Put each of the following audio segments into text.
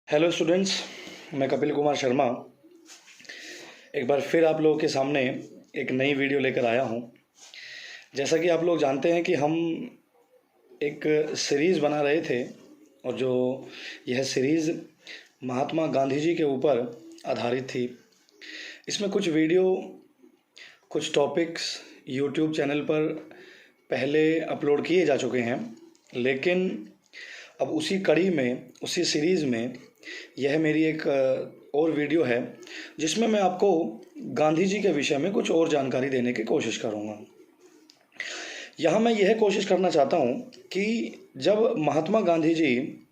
Hello students, मैं कपिल कुमार शर्मा एक बार फिर आप लोगों के सामने एक नई वीडियो लेकर आया हूं। जैसा कि आप लोग जानते हैं कि हम एक सीरीज़ बना रहे थे और जो यह सीरीज़ महात्मा गांधी जी के ऊपर आधारित थी। इसमें कुछ वीडियो, कुछ टॉपिक्स यूट्यूब चैनल पर पहले अपलोड किए जा चुके हैं, लेकिन अब उसी कड़ी में, उसी सीरीज़ में यह मेरी एक और वीडियो है जिसमें मैं आपको गांधी जी के विषय में कुछ और जानकारी देने की कोशिश करूँगा। यहाँ मैं यह कोशिश करना चाहता हूँ कि जब महात्मा गांधी जी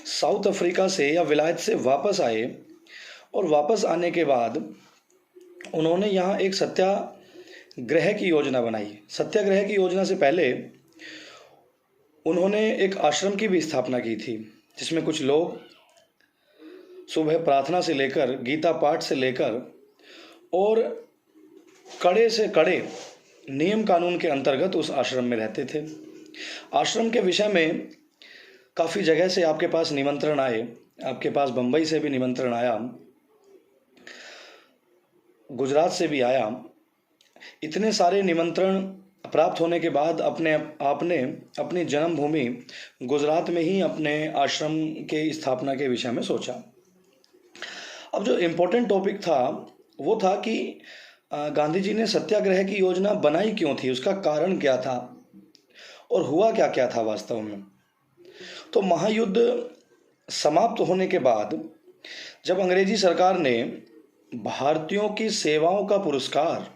साउथ अफ्रीका से या विलायत से वापस आए और वापस आने के बाद उन्होंने यहाँ एक सत्याग्रह की योजना बनाई। सत्याग्रह की योजना से पहले उन्होंने एक आश्रम की भी स्थापना की थी, जिसमें कुछ लोग सुबह प्रार्थना से लेकर, गीता पाठ से लेकर और कड़े से कड़े नियम कानून के अंतर्गत उस आश्रम में रहते थे। आश्रम के विषय में काफ़ी जगह से आपके पास निमंत्रण आए, आपके पास बम्बई से भी निमंत्रण आया, गुजरात से भी आया। इतने सारे निमंत्रण प्राप्त होने के बाद आपने अपनी जन्मभूमि गुजरात में ही अपने आश्रम के स्थापना के विषय में सोचा। अब जो इम्पोर्टेंट टॉपिक था वो था कि गांधी जी ने सत्याग्रह की योजना बनाई क्यों थी, उसका कारण क्या था और हुआ क्या क्या था वास्तव में। तो महायुद्ध समाप्त होने के बाद जब अंग्रेजी सरकार ने भारतीयों की सेवाओं का पुरस्कार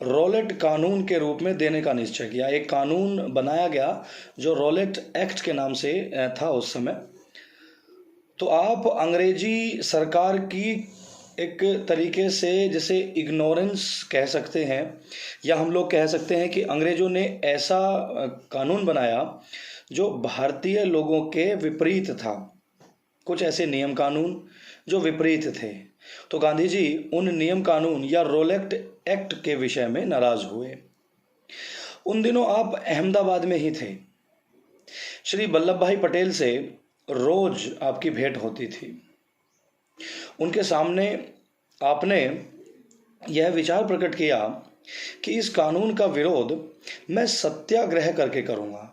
रॉलेट कानून के रूप में देने का निश्चय किया, एक कानून बनाया गया जो रॉलेट एक्ट के नाम से था उस समय। तो आप अंग्रेजी सरकार की एक तरीके से जैसे इग्नोरेंस कह सकते हैं, या हम लोग कह सकते हैं कि अंग्रेज़ों ने ऐसा कानून बनाया जो भारतीय लोगों के विपरीत था, कुछ ऐसे नियम कानून जो विपरीत थे। तो गांधी जी उन नियम कानून या रॉलेट एक्ट के विषय में नाराज हुए। उन दिनों आप अहमदाबाद में ही थे। श्री वल्लभ भाई पटेल से रोज आपकी भेंट होती थी। उनके सामने आपने यह विचार प्रकट किया कि इस कानून का विरोध मैं सत्याग्रह करके करूंगा।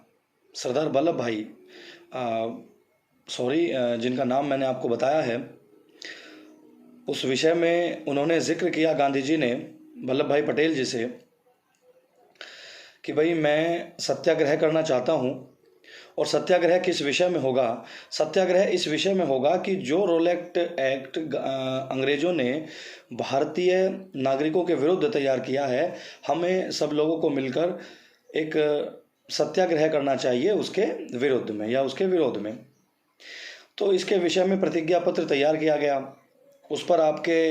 सरदार वल्लभ भाई जिनका नाम मैंने आपको बताया है, उस विषय में उन्होंने जिक्र किया गांधी जी ने वल्लभ भाई पटेल जी से कि भाई मैं सत्याग्रह करना चाहता हूं। और सत्याग्रह किस विषय में होगा? सत्याग्रह इस विषय में होगा कि जो रॉलेट एक्ट अंग्रेजों ने भारतीय नागरिकों के विरुद्ध तैयार किया है, हमें सब लोगों को मिलकर एक सत्याग्रह करना चाहिए उसके विरुद्ध में या उसके विरोध में। तो इसके विषय में प्रतिज्ञा पत्र तैयार किया गया, उस पर आपके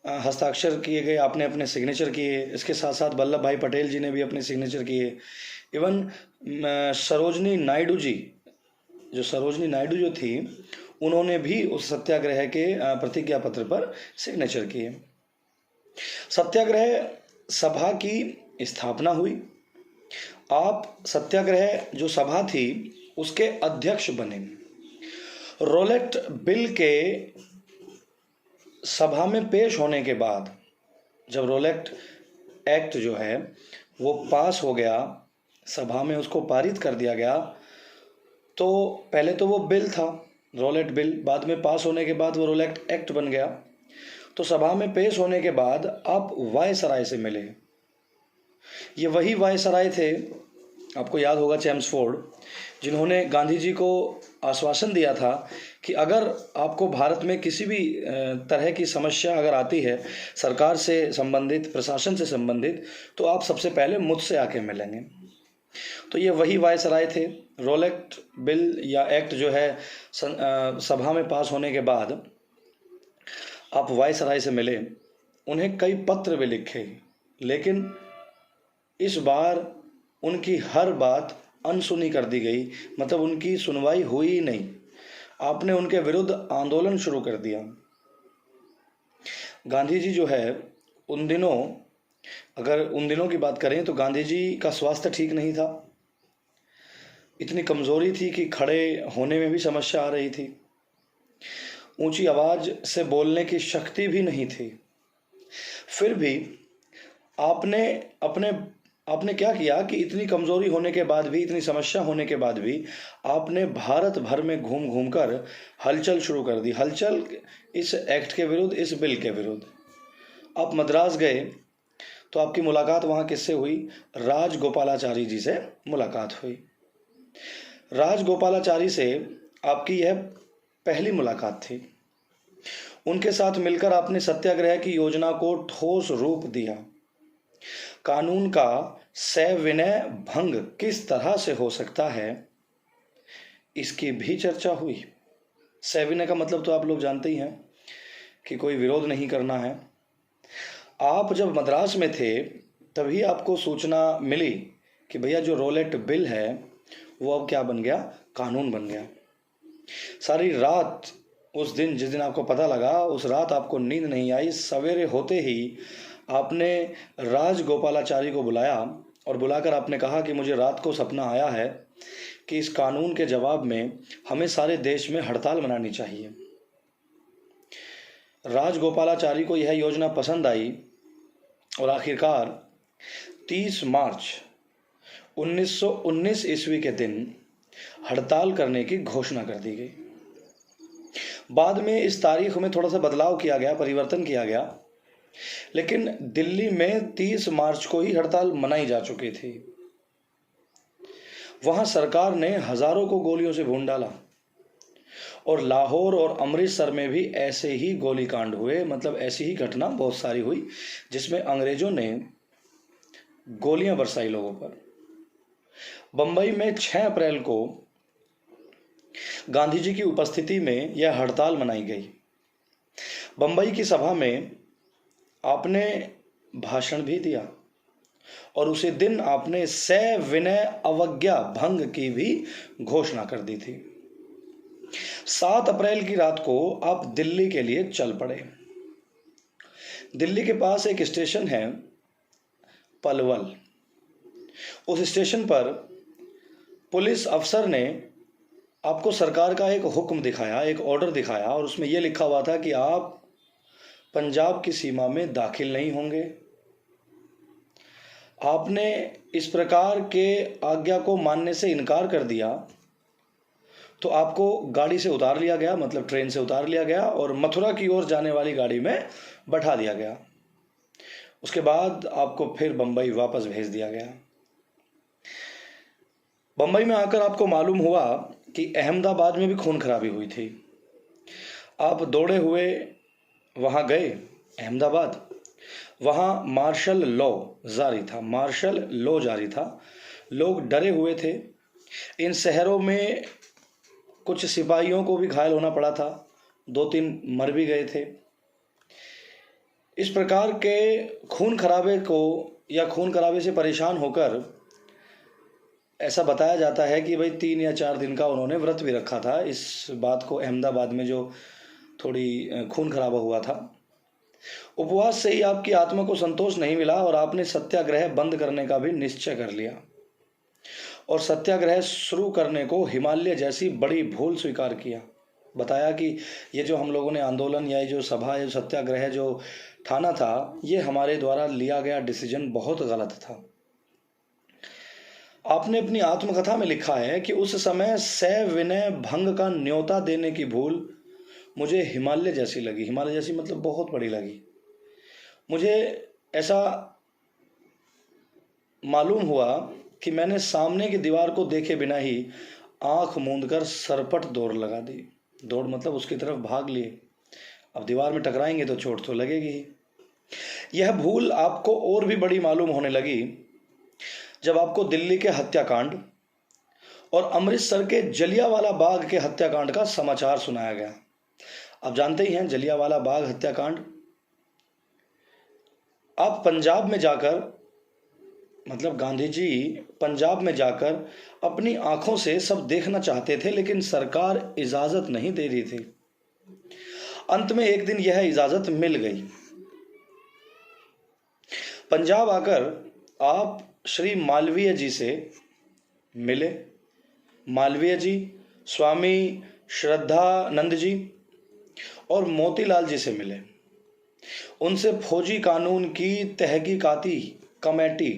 हस्ताक्षर किए गए, आपने अपने सिग्नेचर किए। इसके साथ साथ वल्लभ भाई पटेल जी ने भी अपने सिग्नेचर किए। इवन सरोजनी नायडू जो थी, उन्होंने भी उस सत्याग्रह के प्रतिज्ञा पत्र पर सिग्नेचर किए। सत्याग्रह सभा की स्थापना हुई। आप सत्याग्रह जो सभा थी उसके अध्यक्ष बने। रॉलेट बिल के सभा में पेश होने के बाद जब रॉलेट एक्ट जो है वो पास हो गया, सभा में उसको पारित कर दिया गया, तो पहले तो वो बिल था रॉलेट बिल, बाद में पास होने के बाद वो रॉलेट एक्ट बन गया। तो सभा में पेश होने के बाद आप वायसराय से मिले। ये वही वायसराय थे, आपको याद होगा, चेम्सफोर्ड, जिन्होंने गांधी जी को आश्वासन दिया था कि अगर आपको भारत में किसी भी तरह की समस्या अगर आती है सरकार से संबंधित, प्रशासन से संबंधित, तो आप सबसे पहले मुझसे आके मिलेंगे। तो ये वही वायसराय थे। रॉलेट बिल या एक्ट जो है सभा में पास होने के बाद आप वायसराय से मिले, उन्हें कई पत्र भी लिखे, लेकिन इस बार उनकी हर बात अनसुनी कर दी गई, मतलब उनकी सुनवाई हुई ही नहीं। आपने उनके विरुद्ध आंदोलन शुरू कर दिया। गांधी जी जो है उन दिनों, अगर उन दिनों की बात करें तो गांधी जी का स्वास्थ्य ठीक नहीं था, इतनी कमज़ोरी थी कि खड़े होने में भी समस्या आ रही थी। ऊंची आवाज से बोलने की शक्ति भी नहीं थी। फिर भी आपने अपने आपने क्या किया कि इतनी कमजोरी होने के बाद भी, इतनी समस्या होने के बाद भी आपने भारत भर में घूम घूम कर हलचल शुरू कर दी। हलचल इस एक्ट के विरुद्ध, इस बिल के विरुद्ध। आप मद्रास गए तो आपकी मुलाकात वहां किससे हुई? राजगोपालाचारी जी से मुलाकात हुई। राजगोपालाचारी से आपकी यह पहली मुलाकात थी। उनके साथ मिलकर आपने सत्याग्रह की योजना को ठोस रूप दिया। कानून का सविनय भंग किस तरह से हो सकता है, इसकी भी चर्चा हुई। सविनय का मतलब तो आप लोग जानते ही हैं कि कोई विरोध नहीं करना है। आप जब मद्रास में थे तभी आपको सूचना मिली कि भैया जो रोलेट बिल है वो अब क्या बन गया? कानून बन गया। सारी रात उस दिन, जिस दिन आपको पता लगा, उस रात आपको नींद नहीं आई। सवेरे होते ही आपने राजगोपालाचारी को बुलाया और बुलाकर आपने कहा कि मुझे रात को सपना आया है कि इस कानून के जवाब में हमें सारे देश में हड़ताल मनानी चाहिए। राजगोपालाचारी को यह योजना पसंद आई और आखिरकार 30 मार्च 1919 ईस्वी के दिन हड़ताल करने की घोषणा कर दी गई। बाद में इस तारीख में थोड़ा सा बदलाव किया गया, परिवर्तन किया गया, लेकिन दिल्ली में 30 मार्च को ही हड़ताल मनाई जा चुकी थी। वहां सरकार ने हजारों को गोलियों से भून डाला और लाहौर और अमृतसर में भी ऐसे ही गोलीकांड हुए। मतलब ऐसी ही घटना बहुत सारी हुई जिसमें अंग्रेजों ने गोलियां बरसाई लोगों पर। बंबई में 6 अप्रैल को गांधी जी की उपस्थिति में यह हड़ताल मनाई गई। बंबई की सभा में आपने भाषण भी दिया और उसी दिन आपने सविनय अवज्ञा भंग की भी घोषणा कर दी थी। 7 अप्रैल की रात को आप दिल्ली के लिए चल पड़े। दिल्ली के पास एक स्टेशन है पलवल। उस स्टेशन पर पुलिस अफसर ने आपको सरकार का एक हुक्म दिखाया, एक ऑर्डर दिखाया, और उसमें यह लिखा हुआ था कि आप पंजाब की सीमा में दाखिल नहीं होंगे। आपने इस प्रकार के आज्ञा को मानने से इनकार कर दिया तो आपको गाड़ी से उतार लिया गया, मतलब ट्रेन से उतार लिया गया और मथुरा की ओर जाने वाली गाड़ी में बैठा दिया गया। उसके बाद आपको फिर बंबई वापस भेज दिया गया। बंबई में आकर आपको मालूम हुआ कि अहमदाबाद में भी खून खराबी हुई थी। आप दौड़े हुए वहां गए अहमदाबाद। वहां मार्शल लॉ जारी था, मार्शल लॉ जारी था। लोग डरे हुए थे। इन शहरों में कुछ सिपाहियों को भी घायल होना पड़ा था, 2-3 मर भी गए थे। इस प्रकार के खून खराबे को या खून खराबे से परेशान होकर ऐसा बताया जाता है कि भाई 3 या 4 दिन का उन्होंने व्रत भी रखा था इस बात को, अहमदाबाद में जो थोड़ी खून खराबा हुआ था। उपवास से ही आपकी आत्मा को संतोष नहीं मिला और आपने सत्याग्रह बंद करने का भी निश्चय कर लिया और सत्याग्रह शुरू करने को हिमालय जैसी बड़ी भूल स्वीकार किया। बताया कि ये जो हम लोगों ने आंदोलन या ये जो सभा, ये सत्याग्रह जो ठाना था, ये हमारे द्वारा लिया गया डिसीजन बहुत गलत था। आपने अपनी आत्मकथा में लिखा है कि उस समय सविनय भंग का न्योता देने की भूल मुझे हिमालय जैसी लगी। हिमालय जैसी मतलब बहुत बड़ी लगी। मुझे ऐसा मालूम हुआ कि मैंने सामने की दीवार को देखे बिना ही आंख मूंद कर सरपट दौड़ लगा दी। दौड़ मतलब उसकी तरफ भाग लिए। अब दीवार में टकराएंगे तो चोट तो लगेगी ही। यह भूल आपको और भी बड़ी मालूम होने लगी जब आपको दिल्ली के हत्याकांड और अमृतसर के जलियांवाला बाग के हत्याकांड का समाचार सुनाया गया। आप जानते ही हैं जलियांवाला बाग हत्याकांड। आप पंजाब में जाकर, मतलब गांधी जी पंजाब में जाकर अपनी आंखों से सब देखना चाहते थे, लेकिन सरकार इजाजत नहीं दे रही थी। अंत में एक दिन यह इजाजत मिल गई। पंजाब आकर आप श्री मालवीय जी से मिले। मालवीय जी, स्वामी श्रद्धानंद जी और मोतीलाल जी से मिले। उनसे फौजी कानून की तहकीकाती कमेटी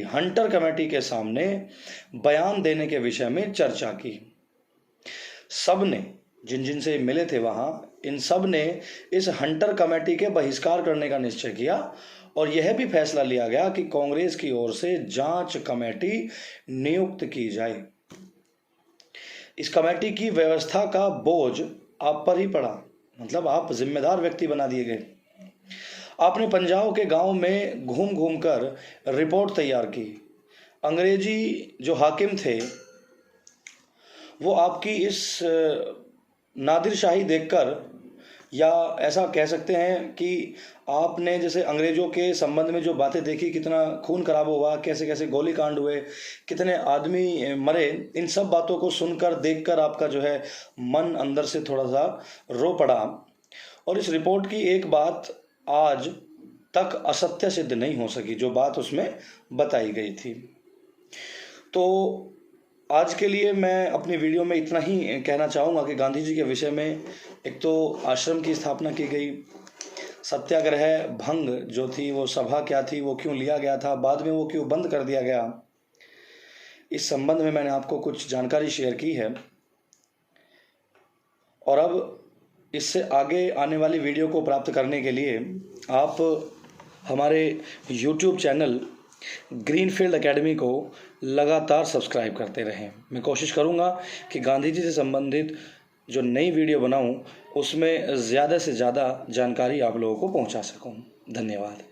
हंटर कमेटी के सामने बयान देने के विषय में चर्चा की। सब ने, जिन जिन से मिले थे वहां, इन सब ने इस हंटर कमेटी के बहिष्कार करने का निश्चय किया और यह भी फैसला लिया गया कि कांग्रेस की ओर से जांच कमेटी नियुक्त की जाए। इस कमेटी की व्यवस्था का बोझ आप पर ही पड़ा, मतलब आप जिम्मेदार व्यक्ति बना दिए गए। आपने पंजाब के गांव में घूम घूम कर रिपोर्ट तैयार की। अंग्रेजी जो हाकिम थे वो आपकी इस नादिरशाही देखकर, या ऐसा कह सकते हैं कि आपने जैसे अंग्रेजों के संबंध में जो बातें देखी, कितना खून खराब हुआ, कैसे कैसे गोली कांड हुए, कितने आदमी मरे, इन सब बातों को सुनकर देखकर आपका जो है मन अंदर से थोड़ा सा रो पड़ा। और इस रिपोर्ट की एक बात आज तक असत्य सिद्ध नहीं हो सकी, जो बात उसमें बताई गई थी। तो आज के लिए मैं अपनी वीडियो में इतना ही कहना चाहूँगा कि गांधी जी के विषय में एक तो आश्रम की स्थापना की गई, सत्याग्रह भंग जो थी वो सभा क्या थी, वो क्यों लिया गया था, बाद में वो क्यों बंद कर दिया गया, इस संबंध में मैंने आपको कुछ जानकारी शेयर की है। और अब इससे आगे आने वाली वीडियो को प्राप्त करने के लिए आप हमारे YouTube चैनल ग्रीनफील्ड एकेडमी को लगातार सब्सक्राइब करते रहें। मैं कोशिश करूंगा कि गांधी जी से संबंधित जो नई वीडियो बनाऊं उसमें ज़्यादा से ज़्यादा जानकारी आप लोगों को पहुंचा सकूं। धन्यवाद।